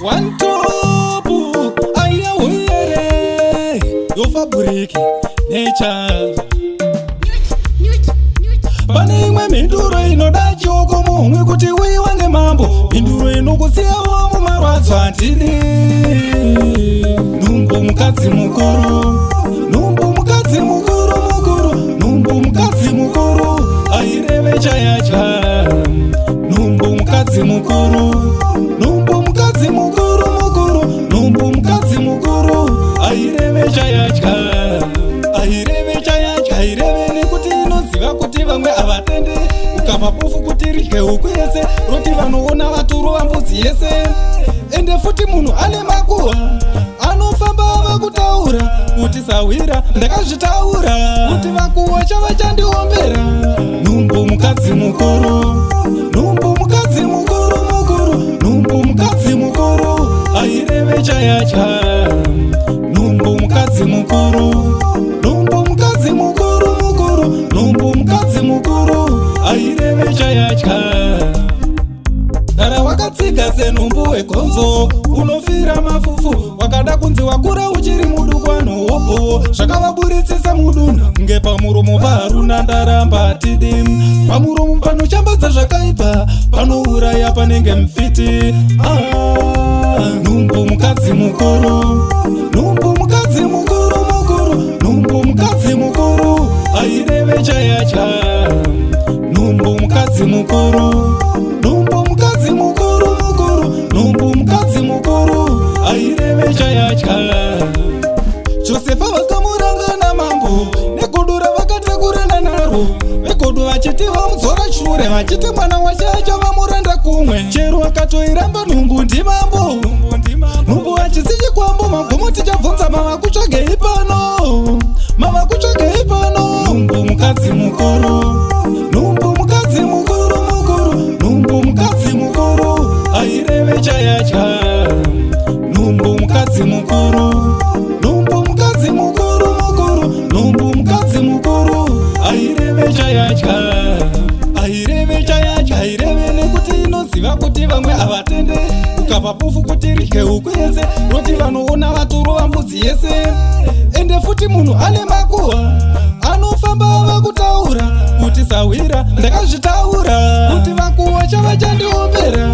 One top, aya uyere, yo fabric nature. Pane imwe mhinduro inoda chioko muhumwe kuti uiwane mambo, mhinduro inokusiyawo mumarwadzo handidi. Numbu mukadzi mukuru, numbu mukadzi mukuru mukuru, numbu mukadzi mukuru, aireve chayatya. Numbu mukadzi mukuru, numbu mukadzi mukuru mukuru, numbu mukadzi mukuru, aireve chayatya. Aireve chayatya, aireve nekuti inoziva kuti vamwe havatende, ukapa pufu kuti ridye huku yese, roti vanoona vaturu vambudzi yese. Ende futi munhu ane makuhwa anofamba vakutaura kuti sawira ndakazvitaura kuti vakuhwa chava chandiombera. Numbu mukadzi mukuru, numbu mukadzi mukuru mukuru, numbu mukadzi mukuru, aireve chayatya. Numbu mukadzi mukuru, numbu mukadzi mukuru mukuru, numbu mukadzi mukuru, aireve chayatya. Dara wakatsiga senumbu wegonzo, unofira mafufu, wakada kunzi wakura uchiri mudukwana hopo. Zvakavaburitsisa mudunha, nge pamuromo paruna ndaramba tidi. Pamuromo panochambadza zvakaipa, panouraya panenge mfiti. Numbu mukadzi mukuru, numbu mukadzi mukuru mukuru, numbu mukadzi mukuru, aireve chayatya. Numbu mukadzi mukuru, numbu mukadzi mukuru mukuru, numbu mukadzi mukuru, aireve chayatya. Josefa vakamuranga namambo, negodo ravakatekurana naro, vegodo vachiti vamudzora shure, vachiti mwana wacho achavamuranda kumwe. Chero akatoiramba nhumbu ndimambo, nhumbu hachisi chikwambo, magomo tichabvunza mavakutsvagei pano, mavakutsvagei pano. Numbu mukadzi mukuru, numbu mukadzi mukuru mukuru, numbu mukadzi mukuru, aireve chayatya. Numbu mukadzi mukuru, numbu mukadzi mukuru mukuru, numbu mukadzi mukuru, aireve chayatya. Aireve chayatya, aireve nekuti inoziva kuti vamwe havatende, ukapa pufu kuti ridye huku yese, roti vanoona vaturu vambudzi yese. Ende futi munhu ane makuhwa anofamba vakutaura kuti sawira ndakazvitaura kuti vakuhwa chava chandiombera.